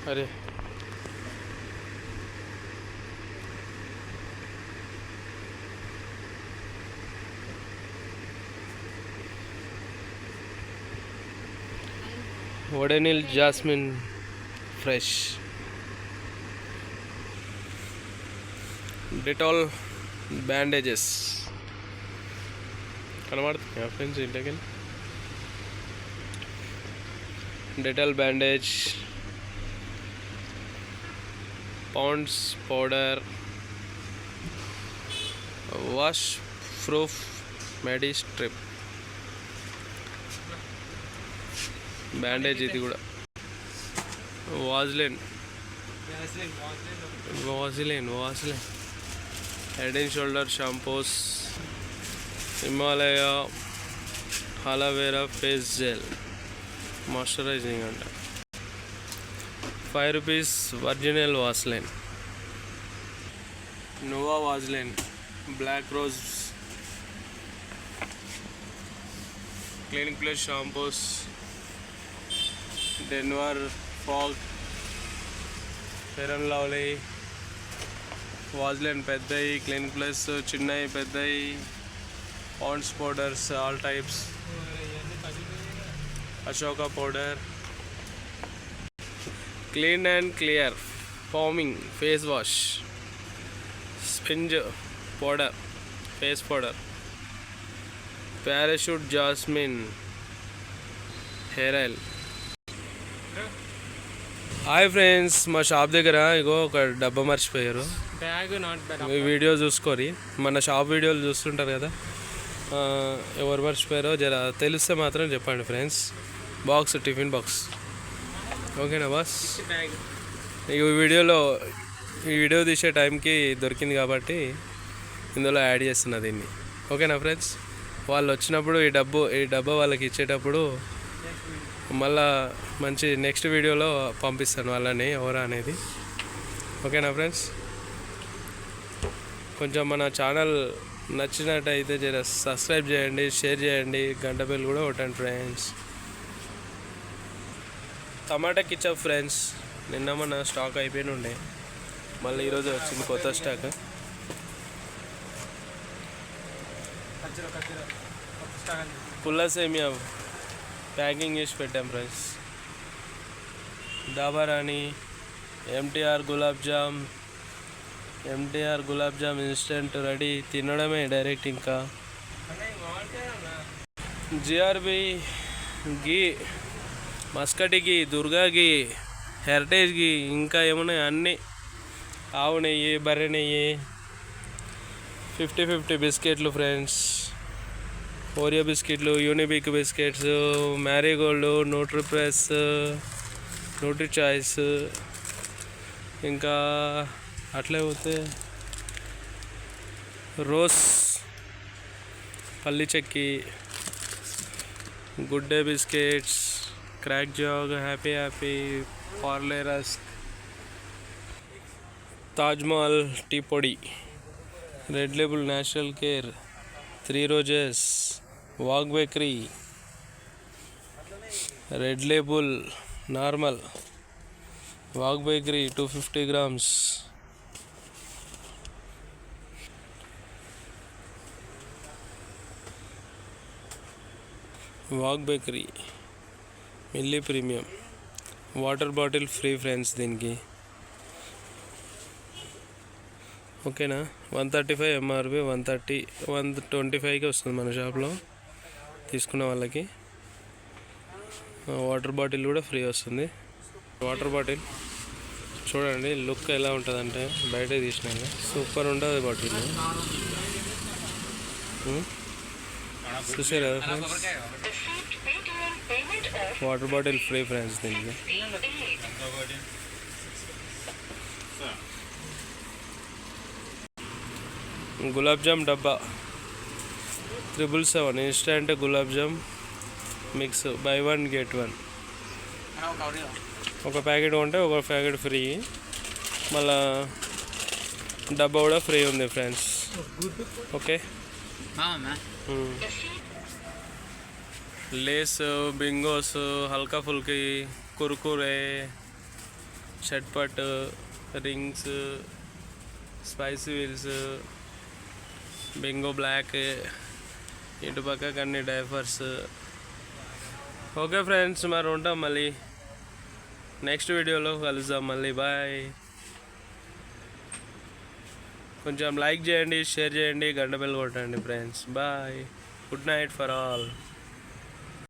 अरे Vodanil Jasmine Fresh Dettol Bandages కనబడుతుంది friends ఇంటికి Dettol Bandage Pond's Powder Wash Proof Medi Strip bandage ఇది కూడా Vaseline Head and Shoulder shampoos Himalaya aloe vera face gel moisturising అంట ₹5 original Vaseline నోవా Vaseline black rose Clinic Plus shampoos Denver Fogg Fair and Lovely Vaseline పెద్దవి Clinic Plus చిన్నవి పెద్దవి Pond's powders all types Ashoka powder Clean and Clear foaming face wash sponge powder face powder Parachute jasmine hair oil. Hi friends, మా shop దగ్గర ఇగో ఒక డబ్బా మర్చిపోయారు. మీ video చూసుకోరి, మన shop వీడియోలు చూస్తుంటారు కదా, ఎవరు మర్చిపోయారో జర తెలిస్తే మాత్రం చెప్పండి ఫ్రెండ్స్. బాక్స్, టిఫిన్ బాక్స్, ఓకేనా బాస్? ఈ వీడియో తీసే టైంకి దొరికింది కాబట్టి ఇందులో యాడ్ చేస్తున్నా దీన్ని, ఓకేనా ఫ్రెండ్స్? వాళ్ళు వచ్చినప్పుడు ఈ డబ్బా వాళ్ళకి ఇచ్చేటప్పుడు మళ్ళా మంచి నెక్స్ట్ వీడియోలో పంపిస్తాను వాళ్ళని ఎవరా అనేది, ఓకేనా ఫ్రెండ్స్? కొంచెం మన ఛానల్ నచ్చినట్టయితే జర సబ్స్క్రైబ్ చేయండి, షేర్ చేయండి, గంట బెల్ కూడా కొట్టండి ఫ్రెండ్స్. టమాటా కిచప్ ఫ్రెండ్స్, నిన్న మన స్టాక్ అయిపోయిన ఉండే, మళ్ళీ ఈరోజు వచ్చింది కొత్త స్టాక్. పుల్ల సేమియా ప్యాకింగ్ చేసి పెట్టాం ఫ్రెండ్స్. డాబా రాణి, ఎంటీఆర్ గులాబ్ జామ్ ఇన్స్టెంట్ రెడీ, తినడమే డైరెక్ట్. ఇంకా జిఆర్బి గీ, మస్కటి గీ, దుర్గా గీ, హెరిటేజ్ గీ, ఇంకా ఏమున్నాయి అన్నీ. ఆవు నెయ్యి, బర్రె నెయ్యి, 50-50 బిస్కెట్లు ఫ్రెండ్స్, ఓరియో బిస్కెట్లు, Unibic biscuits, Marigold, Nutripress, Nutri Choice, ఇంకా అట్లే పోతే రోస్, పల్లి చెక్కి, Good Day biscuits, Crack Jack, happy, Parle rusk, Taj Mahal tea పొడి, Red Label Natural Care, 3 Roses, Wagh Bakri, Red Label normal, Wagh Bakri 250 grams, Wagh Bakri మిల్లీ premium. Water bottle free friends దీనికి, ఓకేనా? 135 ఎంఆర్పి, 125కి వస్తుంది మన షాప్లో తీసుకున్న వాళ్ళకి. వాటర్ బాటిల్ కూడా ఫ్రీ వస్తుంది. వాటర్ బాటిల్ చూడండి లుక్ ఎలా ఉంటుందంటే, బయట తీసినాక సూపర్ ఉంటుంది బాటిల్. చూసారా friends? Water bottle free friends దీనికి. గులాబ్ జామ్ డబ్బా 777 instant gulab jam mix, by 1 get 1. ఒక ప్యాకెట్ కొంటే ఒక ప్యాకెట్ ఫ్రీ, మళ్ళా డబ్బా కూడా ఫ్రీ ఉంది ఫ్రెండ్స్, ఓకే? లేస్, బింగోస్, హల్కా ఫుల్కి, కుర్కురే, షట్పట్, rings, spicy wheels, Bingo black, ఇటు పక్కకు అన్ని డైపర్స్. ఓకే ఫ్రెండ్స్, మరి ఉంటాం, మళ్ళీ నెక్స్ట్ వీడియోలో కలుద్దాం మళ్ళీ. బాయ్. కొంచెం లైక్ చేయండి, షేర్ చేయండి, గంట బెల్ కొట్టండి friends. Bye. Good night for all.